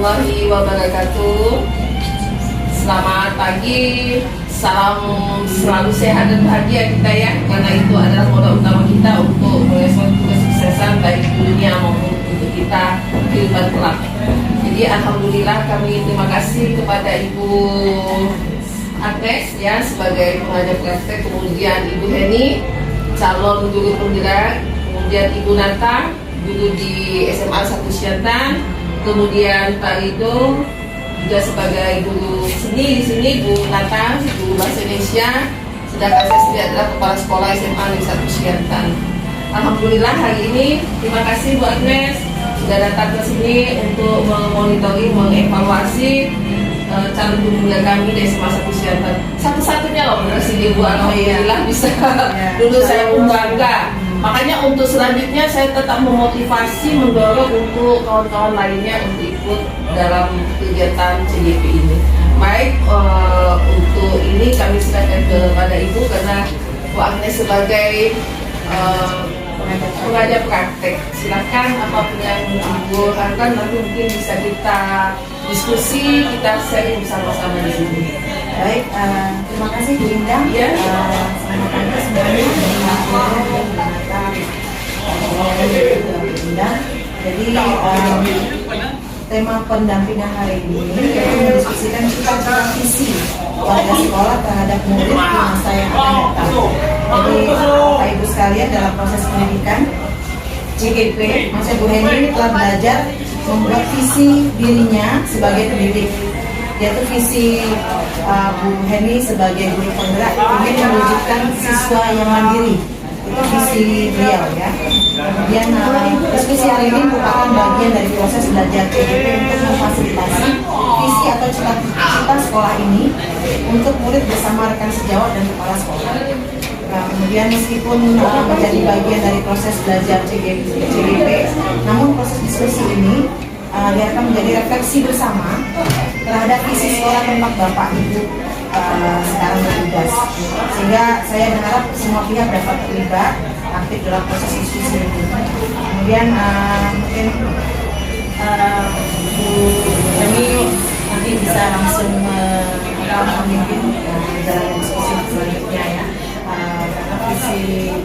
warahmatullahi wabarakatuh. Selamat pagi, salam selalu sehat dan bahagia kita ya, karena itu adalah modal utama kita untuk mengeksekusi kesuksesan baik di dunia maupun untuk kita kehidupan kelak. Jadi alhamdulillah kami terima kasih kepada Ibu Agnes ya sebagai pengajar praktek, kemudian Ibu Heni calon guru penggerak, kemudian Ibu Nata guru di SMA 1 Siantan, kemudian Pak Rido juga sebagai guru seni di sini, Bu Nata guru bahasa Indonesia, sedangkan saya sendiri adalah kepala sekolah SMA Negeri 1 Siantan. Alhamdulillah hari ini terima kasih Bu Agnes sudah datang ke sini untuk memonitoring, mengevaluasi calon guru kami di SMA 1 Siantan. Satu-satunya loh benar sini Bu, alhamdulillah bisa dulu saya pun bangga. Makanya untuk selanjutnya saya tetap memotivasi, mendorong untuk kawan-kawan lainnya untuk ikut dalam kegiatan CGP ini. Baik, untuk ini kami serahkan kepada Ibu karena Bu Agnes sebagai pengajar praktek. Silakan apapun yang Ibu harapkan nanti mungkin bisa kita diskusi, kita sharing bersama-sama di sini. Baik, terima kasih Bu Indah. Ya. Selamat pagi semuanya. Jadi tema pendampingan hari ini yaitu mendiskusikan cita-cita visi warga sekolah terhadap murid di masa yang akan datang. Jadi Bapak Ibu sekalian, dalam proses pendidikan CGP, maksudnya Bu Heni telah belajar membuat visi dirinya sebagai pendidik, yaitu visi Bu Heni sebagai guru penggerak ingin mewujudkan siswa yang mandiri. Itu visi beliau ya. Kemudian diskusi hari ini merupakan bagian dari proses belajar CGP untuk memfasilitasi visi atau cita-cita sekolah ini untuk murid bersama rekan sejawat dan kepala sekolah. Nah, kemudian meskipun menjadi bagian dari proses belajar CGP, namun proses diskusi ini diharapkan menjadi refleksi bersama terhadap visi sekolah tempat Bapak Ibu sekarang bertugas, sehingga saya berharap semua pihak dapat terlibat aktif dalam proses diskusi ini. Kemudian mungkin Bu Heni nanti bisa langsung memimpin dalam diskusi selanjutnya ya, karena visi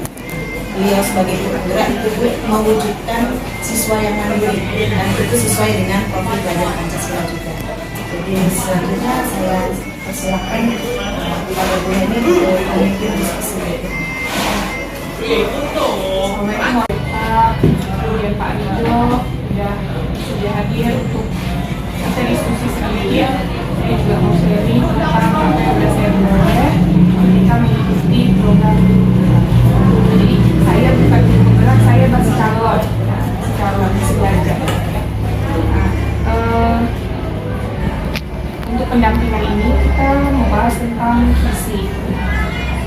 beliau sebagai guru penggerak itu mewujudkan siswa yang mandiri dan itu sesuai dengan profil belajar Pancasila juga. Jadi selanjutnya saya persilahkan kepada Bu Heni untuk memimpin diskusi berikutnya. Assalamualaikum kemudian Pak Rido sudah hadir untuk kita diskusi sedikit. Saya juga mau sharing tentang apa yang sudah saya peroleh ketika mengikuti program. Jadi saya bukan guru penggerak, saya masih calon masih belajar. Untuk pendampingan ini kita membahas tentang visi.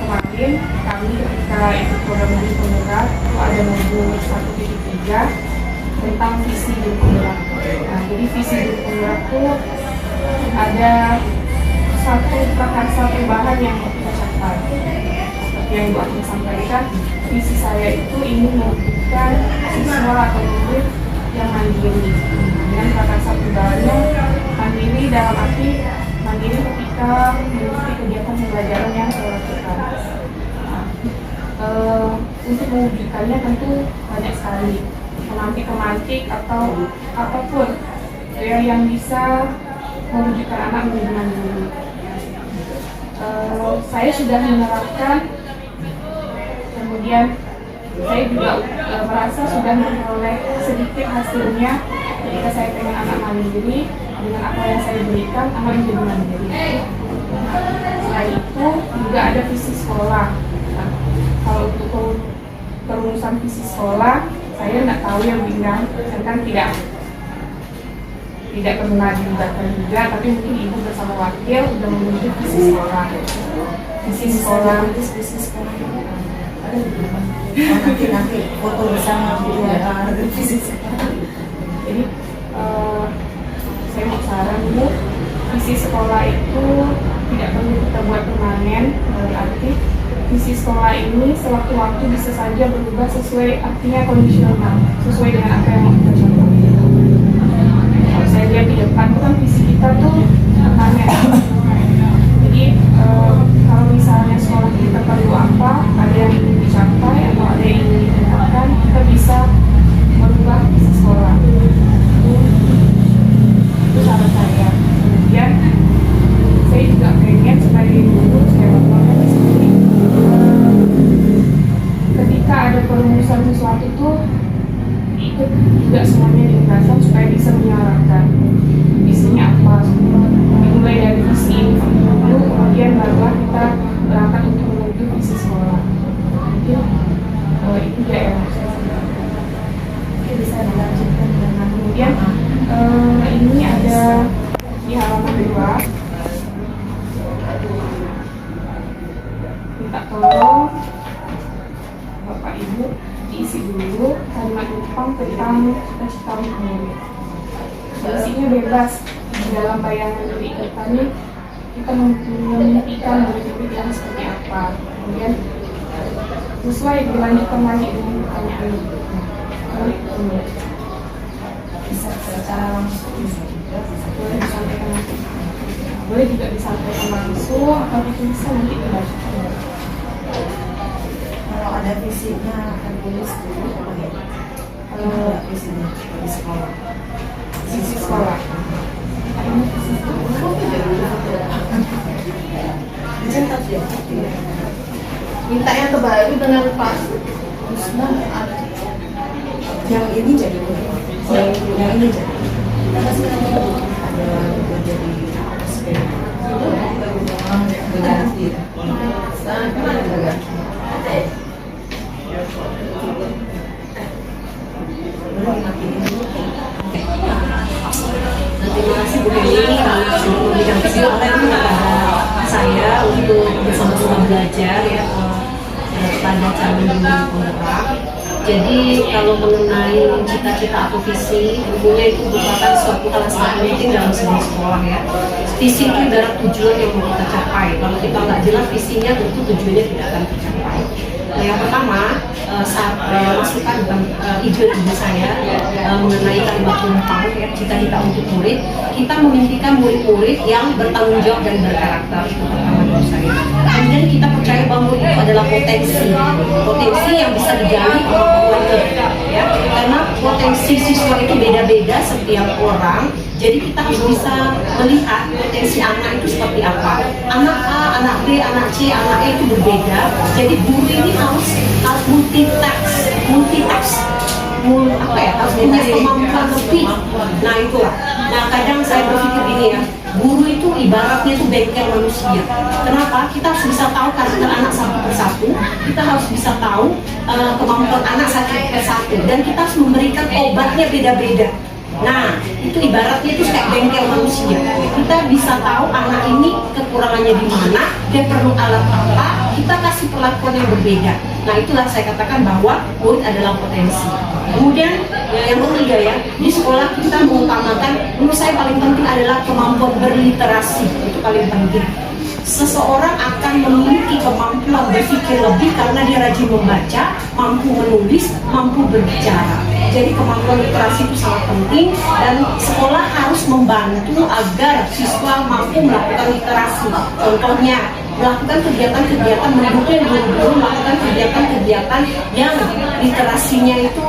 Kemarin kami ketika ikut program guru penggerak itu ada modul 1.3 tentang visi guru penggerak. Nah, jadi visi guru penggerak itu ada satu bahan yang mau kita capai. Seperti yang Bu Agnes sampaikan, visi saya itu ingin mewujudkan siswa atau murid yang mandiri. Dengan satu bahannya mandiri dalam arti mandiri ketika mengikuti kegiatan pembelajaran yang saya lakukan. Untuk mewujudkannya tentu banyak sekali pemantik atau apapun yang bisa mewujudkan anak menjadi mandiri. Saya sudah menerapkan, kemudian saya juga merasa sudah memperoleh sedikit hasilnya ketika saya pengen anak mandiri. Dengan apa yang saya berikan, anak menjadi mandiri. Selain itu juga ada visi sekolah. Nah, kalau untuk perumusan visi sekolah, saya tidak tahu yang bidang, kan tidak pernah dilibatkan juga, tapi mungkin Ibu bersama wakil sudah membentuk visi sekolah. Visi sekolah. Nanti foto bersama visi sekolah. Jadi saya mau saran Bu, visi sekolah itu tidak perlu kita buat permanen, berarti visi sekolah ini sewaktu-waktu bisa saja berubah sesuai, artinya kondisional, sesuai dengan apa yang mau kita capai. Kalau saya lihat 3 depan kan visi kita tuh tanya. Jadi kalau misalnya sekolah kita perlu apa, ada yang ingin dicapai atau ada yang ingin ditingkatkan, kita bisa merubah visi sekolah. Itu saran saya. Kemudian saya juga pengen sebagai guru, saya bapaknya di sini, ketika ada perumusan sesuatu tuh ikut juga semuanya dijelaskan supaya bisa menyuarakan visinya apa, dimulai dari visi ini dulu, kemudian barulah kita berangkat untuk menuju visi sekolah. Mungkin itu dia yang saya sampaikan. Oke, bisa dilanjutkan dengan Kemudian ini ada di halaman 2, minta tolong Bapak Ibu diisi dulu kalimat Jepang tentang cita-cita murid. Isinya bebas, dalam bayangan diri kita nih kita memimpikan murid yang seperti apa. Kemudian sesuai dilanjutkan lagi dengan pertanyaan murid. bisa secara langsung Boleh disampaikan langsung. Boleh juga disampaikan langsung atau bisa nanti dibacakan. kalau ada visinya tertulis dulu boleh. Kalau ada visinya di sekolah. Visi sekolah. Ini visi Dicetak ya. Minta yang terbaru dengan pas. Yang ini jadi yang ini jadi. Karena sekarang ada jadi sepeda. Berganti. Sekarang kan ada berganti. Terima kasih Bu Dewi sudah memberikan kesempatan kepada saya untuk bersama-sama belajar ya kepada calon guru penggerak. Jadi kalau mengenai cita-cita atau visi, tentunya itu merupakan suatu hal yang sangat penting dalam sebuah sekolah ya. Visi itu adalah tujuan yang mau kita capai. Kalau kita nggak jelas visinya, tentu tujuannya tidak akan tercapai. Nah, yang pertama, saat masukan ide saya mengenai kalimat tumpang ya, cita-cita untuk murid, kita memimpikan murid-murid yang bertanggung jawab dan berkarakter. Itu pertama menurut saya. Kemudian kita percaya bahwa murid itu adalah potensi yang bisa digali oleh keluarga ya, karena potensi siswa itu beda-beda setiap orang. Jadi kita harus bisa melihat potensi anak itu seperti apa. Anak A, anak B, anak C, anak E itu berbeda. Jadi guru ini harus multitask, harus punya kemampuan lebih. Nah itulah. Nah kadang saya berpikir gini ya, guru itu ibaratnya itu bengkel manusia. Kenapa? Kita harus bisa tahu karakter anak satu persatu. Kita harus bisa tahu kemampuan anak satu persatu. Dan kita harus memberikan obatnya beda-beda. Nah, itu ibaratnya itu kayak bengkel manusia. Kita bisa tahu anak ini kekurangannya di mana, dia perlu alat apa, kita kasih perlakuan yang berbeda. Nah, itulah saya katakan bahwa murid adalah potensi. Kemudian, yang ketiga ya, di sekolah kita mengutamakan, menurut saya paling penting adalah kemampuan berliterasi. Itu paling penting. Seseorang akan memiliki kemampuan berpikir lebih karena dia rajin membaca, mampu menulis, mampu berbicara. Jadi kemampuan literasi itu sangat penting dan sekolah harus membantu agar siswa mampu melakukan literasi. Contohnya, melakukan kegiatan-kegiatan mendukung guru-guru melakukan kegiatan-kegiatan yang literasinya itu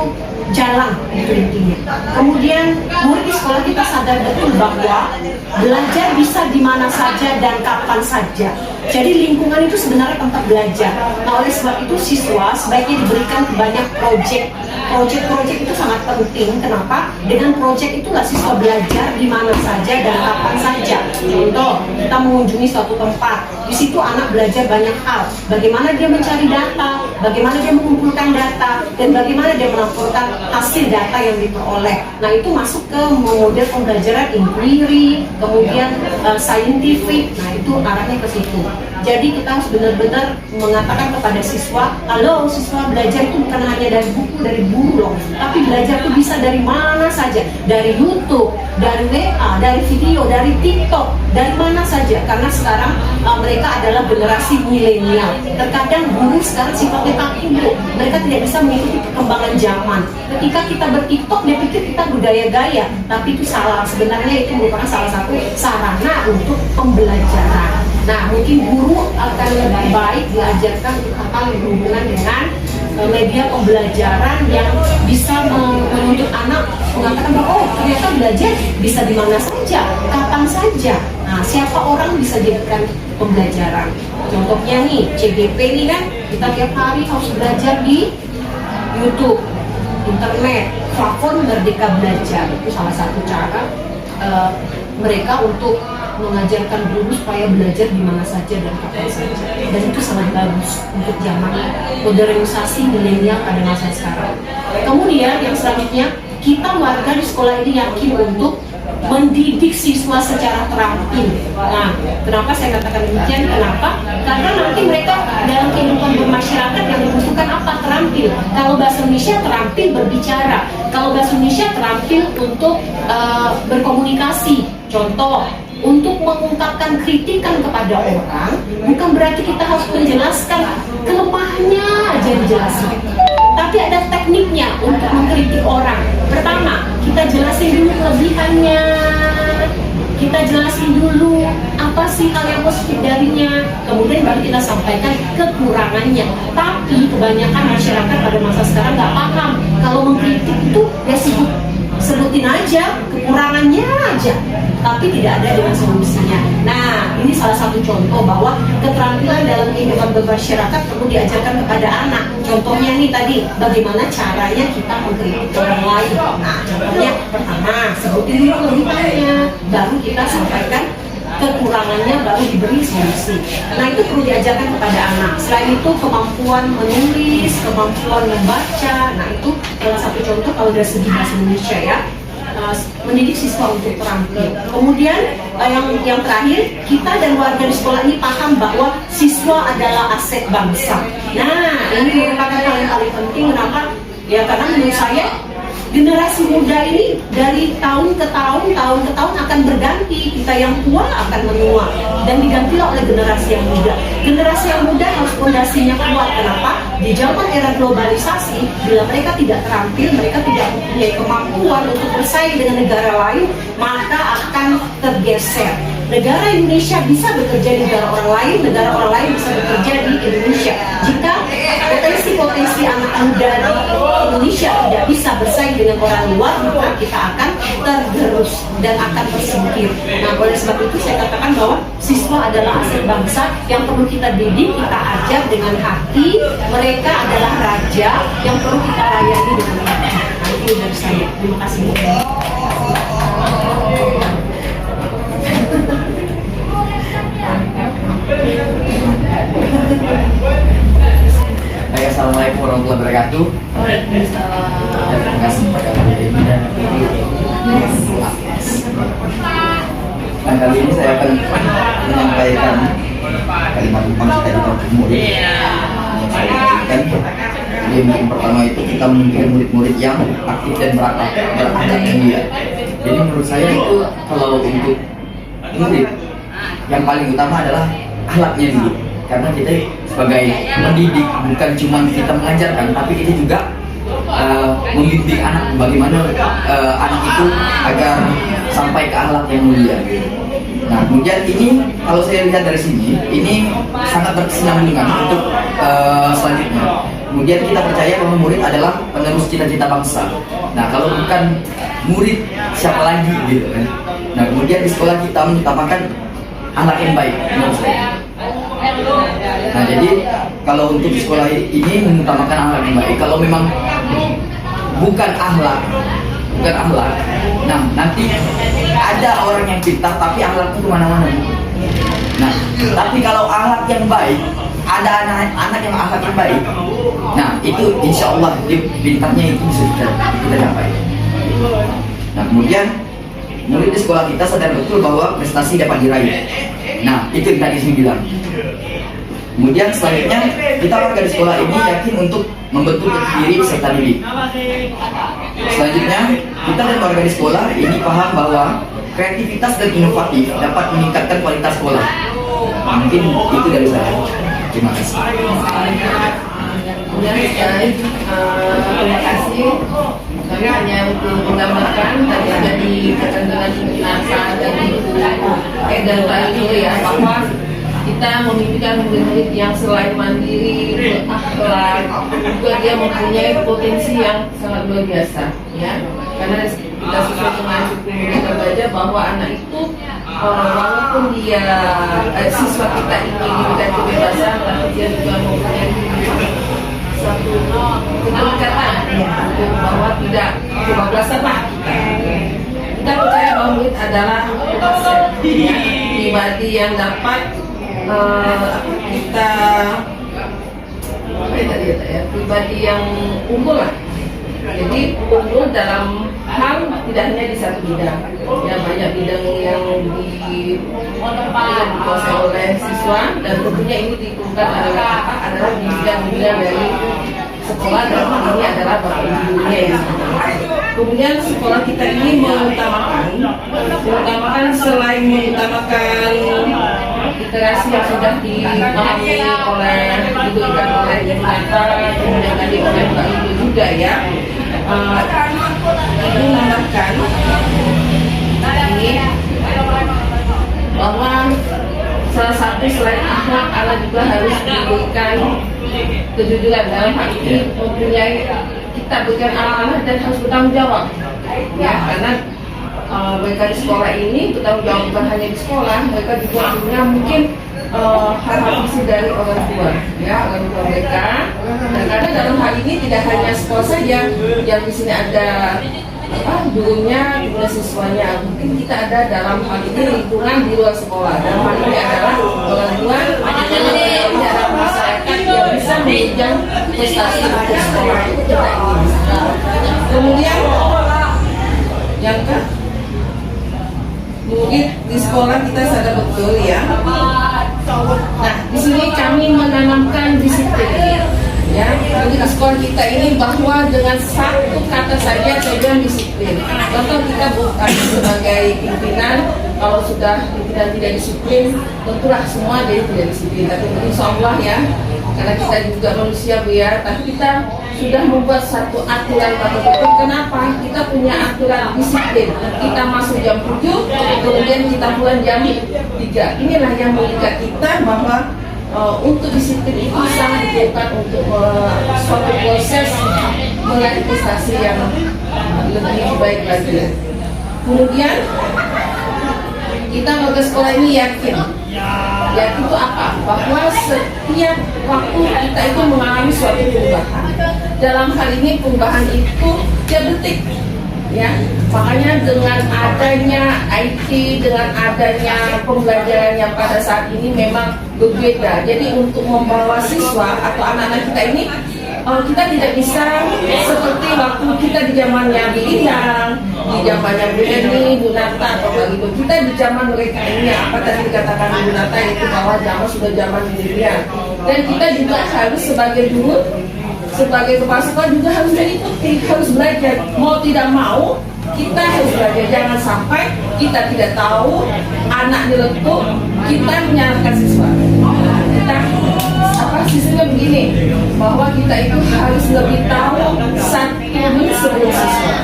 jalan itu intinya. Kemudian murid di sekolah kita sadar betul bahwa belajar bisa di mana saja dan kapan saja. Jadi lingkungan itu sebenarnya tempat belajar. Nah oleh sebab itu siswa sebaiknya diberikan banyak proyek. Proyek itu sangat penting. Kenapa? Dengan proyek itulah siswa belajar di mana saja dan kapan saja. Contoh, kita mengunjungi suatu tempat. Di situ anak belajar banyak hal. Bagaimana dia mencari data, bagaimana dia mengumpulkan data, dan bagaimana dia melaporkan hasil data yang diperoleh. Nah itu masuk ke model pembelajaran inquiry, kemudian scientific. Nah itu arahnya ke situ. Jadi kita harus benar-benar mengatakan kepada siswa, halo siswa, belajar itu bukan hanya dari buku guru loh, tapi belajar tuh bisa dari mana saja, dari YouTube, dari WA, dari video, dari TikTok, dari mana saja. Karena sekarang mereka adalah generasi milenial. Terkadang guru sekarang sifatnya takut, mereka tidak bisa mengikuti perkembangan zaman. Ketika kita ber-TikTok, dia pikir kita bergaya-gaya, tapi itu salah. Sebenarnya itu merupakan salah satu sarana untuk pembelajaran. Nah, mungkin guru akan lebih baik diajarkan hal yang berhubungan dengan media pembelajaran yang bisa menuntut anak mengatakan bahwa oh ternyata belajar bisa di mana saja, kapan saja. Nah, siapa orang bisa jadikan pembelajaran. Contohnya nih, CGP nih kan, kita tiap hari harus belajar di YouTube, internet, platform Merdeka Belajar. Itu salah satu cara mereka untuk mengajarkan guru supaya belajar di mana saja dan kapan saja. Dan itu sangat bagus untuk zaman modernisasi milenial pada masa sekarang. Kemudian yang selanjutnya, kita warga di sekolah ini yakin untuk mendidik siswa secara terampil. Nah, kenapa saya katakan demikian? Kenapa? Karena nanti mereka dalam kehidupan bermasyarakat yang dibutuhkan apa? Terampil. Kalau bahasa Indonesia terampil berbicara. Kalau bahasa Indonesia terampil untuk berkomunikasi. Contoh, untuk mengungkapkan kritikan kepada orang, bukan berarti kita harus menjelaskan kelemahannya aja dijelaskan. Tapi ada tekniknya untuk mengkritik orang. Pertama, kita jelasin dulu kelebihannya. Kita jelasin dulu apa sih hal yang positif darinya. Kemudian baru kita sampaikan kekurangannya. Tapi kebanyakan masyarakat pada masa sekarang nggak paham. Kalau mengkritik itu ya sebutin aja kekurangannya aja, tapi tidak ada dengan solusinya. Nah, ini salah satu contoh bahwa keterampilan dalam kehidupan bermasyarakat perlu diajarkan kepada anak. Contohnya nih tadi, bagaimana caranya kita mengkritik orang lain. Nah, contohnya pertama, sebutin dulu kelebihannya, baru kita sampaikan kekurangannya, baru diberi solusi. Nah, itu perlu diajarkan kepada anak. Selain itu, kemampuan menulis, kemampuan membaca. Nah, itu salah satu contoh kalau dari segi bahasa Indonesia ya, mendidik siswa untuk terampil. Kemudian yang terakhir, kita dan warga di sekolah ini paham bahwa siswa adalah aset bangsa. Nah, ini merupakan hal yang paling penting. Kenapa? Ya karena menurut saya generasi muda ini dari tahun ke tahun akan berganti. Kita yang tua akan menua dan digantilah oleh generasi yang muda. Generasi yang muda harus fondasinya kuat. Kenapa? Di zaman era globalisasi, bila mereka tidak terampil, mereka tidak mempunyai kemampuan untuk bersaing dengan negara lain, maka akan tergeser. Negara Indonesia bisa bekerja di negara orang lain bisa bekerja di Indonesia. Jika potensi anak muda di Indonesia tidak bisa bersaing dengan orang luar, maka kita akan tergerus dan akan tersingkir. Nah, oleh sebab itu saya katakan bahwa siswa adalah aset bangsa yang perlu kita didik, kita ajar dengan hati. Mereka adalah raja yang perlu kita layani dengan hati. Nah, itu dari saya. Terima kasih. Baik, assalamualaikum warahmatullahi wabarakatuh. Terima kasih kepada Ibu dan Nah, kali ini saya akan menyampaikan kalimat tentang cita-cita untuk murid yang saya berikan. Jadi yang pertama itu kita memiliki murid-murid yang aktif dan berakhlak mulia. Jadi menurut saya itu kalau untuk murid yang paling utama adalah akhlaknya dulu. Karena kita sebagai pendidik bukan cuma kita mengajarkan, tapi kita juga membimbing anak bagaimana anak itu agar sampai ke akhlak yang mulia. Nah, kemudian ini kalau saya lihat dari sini, ini sangat berkesinambungan untuk selanjutnya. Kemudian kita percaya bahwa murid adalah penerus cita-cita bangsa. Nah, kalau bukan murid, siapa lagi gitu kan? Nah, kemudian di sekolah kita mengutamakan anak yang baik menurut saya. Nah, jadi kalau untuk di sekolah ini mengutamakan akhlak yang baik. Kalau memang bukan akhlak, nah nanti ada orang yang pintar tapi akhlaknya kemana-mana. Nah, tapi kalau akhlak yang baik, ada anak-anak yang akhlak yang baik. Nah, itu insya Allah pintarnya itu bisa kita capai. Nah, kemudian murid di sekolah kita sadar betul bahwa prestasi dapat diraih. Nah, itu yang tadi saya bilang. Kemudian selanjutnya kita warga di sekolah ini yakin untuk membentuk diri peserta didik. Selanjutnya, kita dan warga di sekolah ini paham bahwa kreativitas dan inovatif dapat meningkatkan kualitas sekolah. Mungkin itu dari saya. Terima kasih. Terima kasih. Kami hanya untuk menggambarkan tadi ada dikatakan dengan apa dari dan tadi ya, bahwa kita memimpikan murid-murid yang selain mandiri, berakhlak, juga dia mempunyai potensi yang sangat luar biasa, ya. Karena kita sesuai dengan kita baca bahwa anak itu walaupun dia siswa kita ini diberikan kebebasan, tapi dia juga mempunyai satu keterikatan untuk bahwa tidak kebablasan lah. Kita percaya bahwa murid adalah pribadi yang dapat kita pribadi yang unggul lah. Jadi unggul dalam hal tidak hanya di satu bidang, ya banyak bidang yang dikuasai oleh siswa, dan tentunya ini diperlukan adalah bidang-bidang dari sekolah, dan ini adalah bapak ibunya ya. Kemudian sekolah kita ini mengutamakan selain mengutamakan literasi yang sudah dipahami oleh diberikan oleh Yunata, kemudian tadi oleh Mbak Ibu juga ya. Ibu menambahkan ini bahwa salah satu selain akhlak, anak juga harus diberikan kejujuran. Dalam hal ini mempunyai kita berikan amanah dan harus bertanggung jawab ya, karena mereka di sekolah ini bertanggung jawab bukan hanya di sekolah, mereka juga punya mungkin hal-hal isi dari orang tua ya, orang tua mereka. Dan karena dalam hal ini tidak hanya sekolah saja yang di sini ada gurunya, kemudian siswanya, mungkin kita ada dalam hal ini lingkungan di luar sekolah. Dalam hal ini adalah orang tua, ini adalah masyarakat yang bisa menunjang prestasi untuk sekolah kita ini. Kemudian yang mungkin di sekolah kita sadar betul ya. Nah, di sini kami menanamkan disiplin. Ya, jadi di sekolah kita ini bahwa dengan satu kata saja saya bilang disiplin. Contoh kita bukan sebagai pimpinan, kalau sudah pimpinan tidak disiplin, tentulah semua jadi tidak disiplin. Tapi insya Allah ya, karena kita juga manusia Bu ya, tapi kita sudah membuat satu aturan betul. Kenapa? Kita punya aturan disiplin. Kita masuk jam 7, kemudian kita pulang jam 3. Inilah yang mengikat kita bahwa untuk disiplin itu sangat diperlukan untuk suatu proses meraih prestasi yang lebih baik lagi. Kemudian kita warga sekolah ini yakin itu apa? Bahwa setiap waktu kita itu mengalami suatu perubahan. Dalam hal ini perubahan itu tiap detik. Ya, makanya dengan adanya IT, dengan adanya pembelajaran yang pada saat ini memang berbeda. Jadi untuk membawa siswa atau anak-anak kita ini, kita tidak bisa seperti waktu kita di zamannya Bilang, di zamannya Bu Eni, Bu Nata atau begitu. Kita di zaman mereka ini, apa tadi dikatakan Bu Nata itu bahwa zaman sudah zaman milenial. Dan kita juga harus sebagai guru, sebagai kepala sekolah juga harus mengikuti, harus belajar. Mau tidak mau, kita harus belajar. Jangan sampai kita tidak tahu, anak diletup, kita menyalahkan siswa. Kita sistemnya begini, bahwa kita itu harus lebih tahu 1 menit sebelum siswa.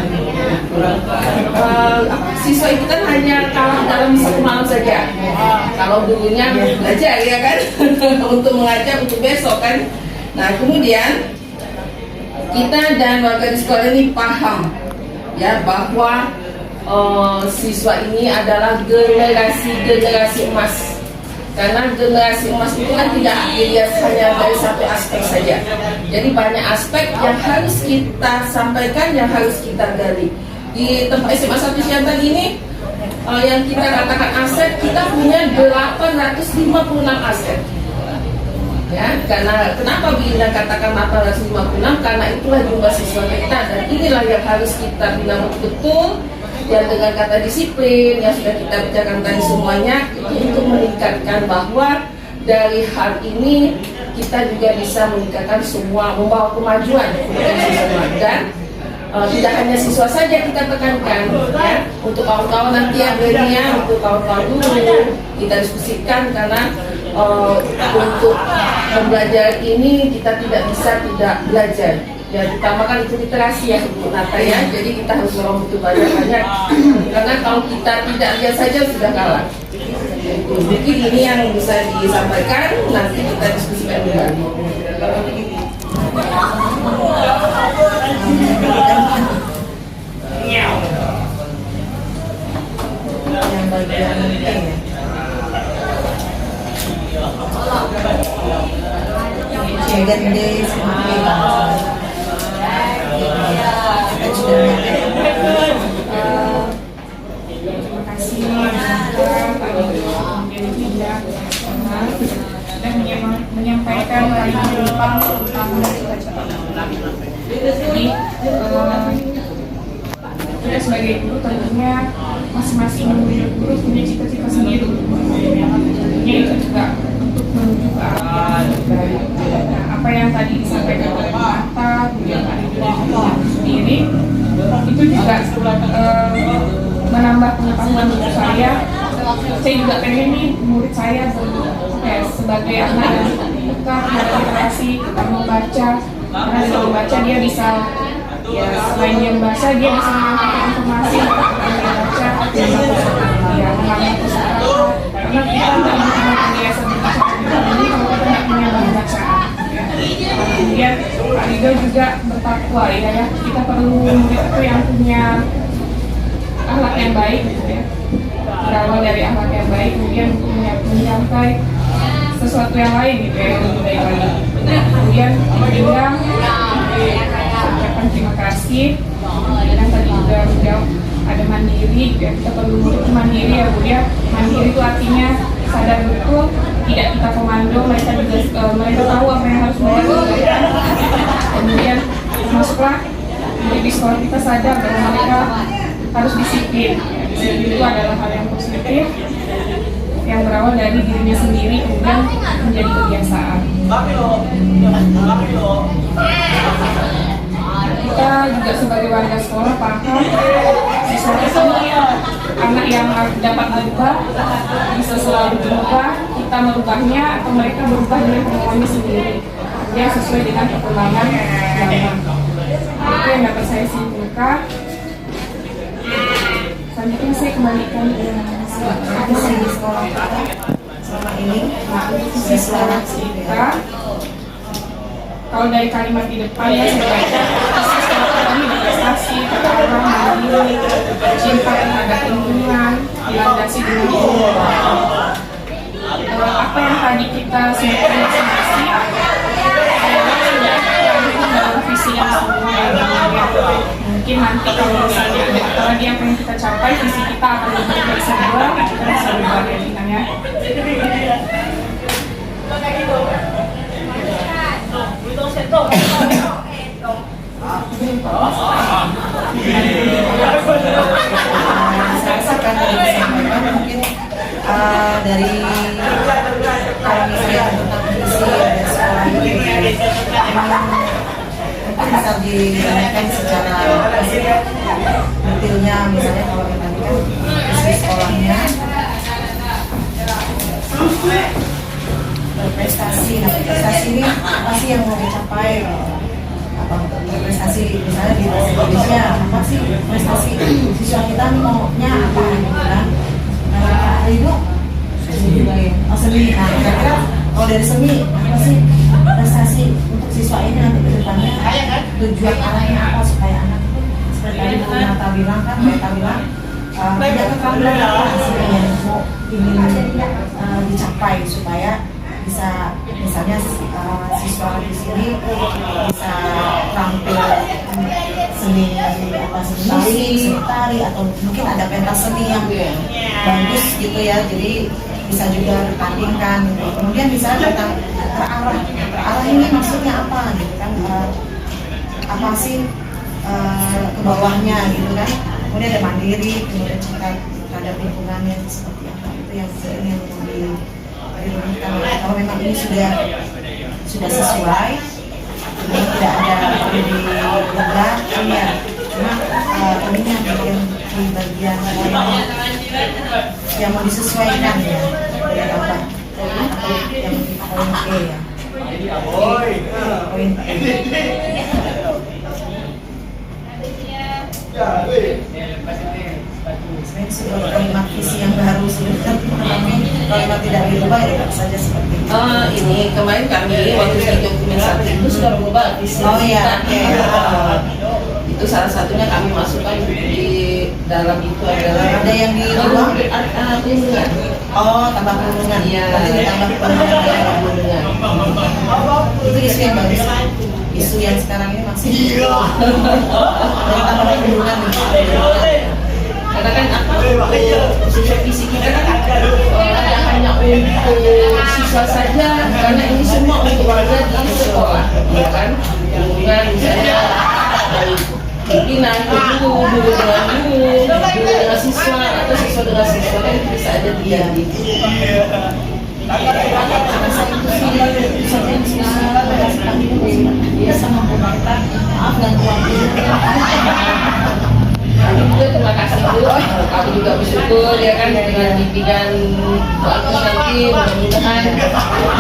Siswa itu kan hanya kalah dalam 1 malam saja. Kalau dulunya belajar ya kan, untuk mengajar untuk besok kan. Nah kemudian kita dan warga di sekolah ini paham ya bahwa siswa ini adalah generasi emas. Karena generasi emas itu kan tidak dilihat hanya dari satu aspek saja. Jadi banyak aspek yang harus kita sampaikan, yang harus kita gali. Di tempat SMA 1 Siantan ini yang kita katakan aset, kita punya 856 aset. Ya, karena kenapa Bina katakan 856? Karena itulah jumlah siswa kita, dan inilah yang harus kita bina betul. Yang dengan kata disiplin yang sudah kita bicarakan tadi semuanya itu untuk meningkatkan bahwa dari hal ini kita juga bisa meningkatkan semua, membawa kemajuan kepada siswa. Dan tidak hanya siswa saja kita tekankan, ya, untuk kawan-kawan nanti yang berniat, untuk kawan-kawan dulu kita diskusikan, karena untuk belajar ini kita tidak bisa tidak belajar. Ya, utamakan itu literasi ya Bu Nata ya. Jadi kita harus memang butuh banyak-banyak. Karena kalau kita tidak lihat saja sudah kalah. Mungkin ini yang bisa disampaikan, nanti kita diskusikan kembali. Yang bagian ya. Jagan deh seperti Terima kasih Pak Dido, kemudian Dinda, dan menyampaikan kalimat tentang cita-cita. Jadi kita sebagai guru tentunya masing-masing guru punya cita-cita sendiri. Tentunya itu juga untuk menuju ke arah yang baik. Nah, apa yang tadi disampaikan oleh Pak Atta, kemudian Pak Dido sendiri, itu juga menambah pengetahuan untuk saya. Saya juga pengen nih murid saya sebagai anak yang suka terhadap literasi, kita membaca, karena dengan membaca dia bisa, ya selain dia membaca, dia bisa menyampaikan informasi yang dia baca, dia mengambil kesalahan. Karena kita tidak mungkin biasa berbicara ini kalau kita tidak punya bahan bacaan. Kemudian Pak Dido juga bertakwa ya, kita perlu murid itu yang punya akhlak yang baik gitu ya, berawal dari akhlak yang baik, kemudian menyampai sesuatu yang lain gitu ya, lebih baik lagi. Kemudian juga ucapkan terima kasih. Dan tadi juga menjawab ada mandiri ya, kita perlu mandiri ya Bu ya. Mandiri itu artinya sadar betul, tidak kita komando, mereka juga mereka tahu apa yang harus mereka lakukan. Kemudian masuklah di sekolah kita sadar bahwa mereka harus disiplin. Disiplin itu adalah hal yang positif yang berawal dari dirinya sendiri kemudian menjadi kebiasaan. Kita juga sebagai warga sekolah paham siswa ini anak yang dapat berubah, bisa selalu berubah, kita merubahnya atau mereka berubah dengan kemauannya sendiri. Dia sesuai dengan perkembangan zaman. Itu yang dapat saya simpulkan. Selanjutnya saya kembalikan ke di sekolah selama ini. Nah, untuk siswa kita, kalau dari kalimat di depan ya saya baca, siswa kami berprestasi, terarah, mandiri, cinta terhadap lingkungan, dilandasi dengan ilmu. Apa yang tadi kita sebutkan masing-masing dalam visi yang sama ya. Mungkin nanti kalau misalnya ada apa lagi yang pengen kita capai, visi kita akan lebih dari sebuah, kita bisa berubah ya Dinanya. Saya rasakan dari disampaikan mungkin dari kalau misalnya tentang visi dari sekolah ini memang mungkin bisa dilakukan secara detailnya, misalnya kalau kita tadi kan visi sekolahnya berprestasi. Nah, prestasi ini apa sih yang mau dicapai? Apa prestasi misalnya di Indonesia, apa sih prestasi siswa kita maunya apa gitu kan? Nah, itu juga ya. Oh, seni. Nah, kira-kira kalau dari seni apa sih prestasi untuk siswa ini nanti ke depannya? Tujuan arahnya apa supaya anak seperti tadi Bu Nata bilang kan, mereka bilang tidak keterlaluan apa hasilnya yang mau ingin dicapai supaya bisa misalnya siswa di sini bisa tampil seni apa seni tari atau mungkin ada pentas seni yang bagus gitu ya, jadi bisa juga ditandingkan gitu. Kemudian bisa tentang terarah ini maksudnya apa gitu kan, apa sih ke bawahnya gitu kan. Kemudian ada mandiri, kemudian cinta terhadap lingkungannya seperti apa, itu yang ingin dirumuskan. Kalau memang ini sudah sudah sesuai, ini tidak ada perlu diubah, ya. Cuma ininya di bagian yang mau disesuaikan ya, dari apa? Yang poin E ya. Poin E. Sebenarnya sudah kalimat visi yang baru sudah, kalimat tidak dirubah ya tetap saja seperti itu. Ini kemarin kami waktu di dokumen 1 itu sudah berubah visi Oh iya, kita. oke. Itu salah satunya kami masukkan di dalam itu adalah Ada yang dirubah? perlindungan. Oh, tambah perlindungan. Iya. Nanti ditambah perlindungan. Perlindungan. Itu isu yang bagus. Isu yang sekarang ini masih dari tambah perlindungan. Karena kan siswa fisik kita kan tidak hanya untuk siswa saja, karena ini semua untuk warga di sekolah, ya kan? Hubungan misalnya dari pimpinan ke guru dengan guru dengan siswa, atau siswa dengan siswa kan bisa aja terjadi. Maaf dan Kami juga terima kasih Bu, kami juga bersyukur ya kan dengan bimbingan bagus nanti mudah-mudahan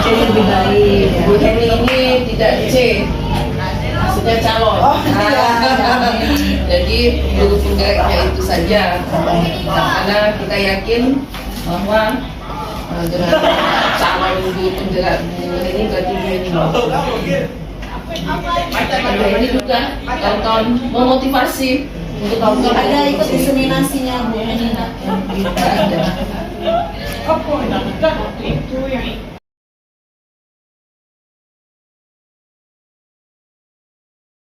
jadi lebih baik. Bu Heni ini tidak C, maksudnya calon. Jadi guru penggeraknya itu saja, karena kita yakin bahwa dengan calon guru penggerak Bu Heni berarti Bu Heni mampu. Bu Heni juga tonton memotivasi. ada ikut inseminasinya Bu Nina. Kita ada.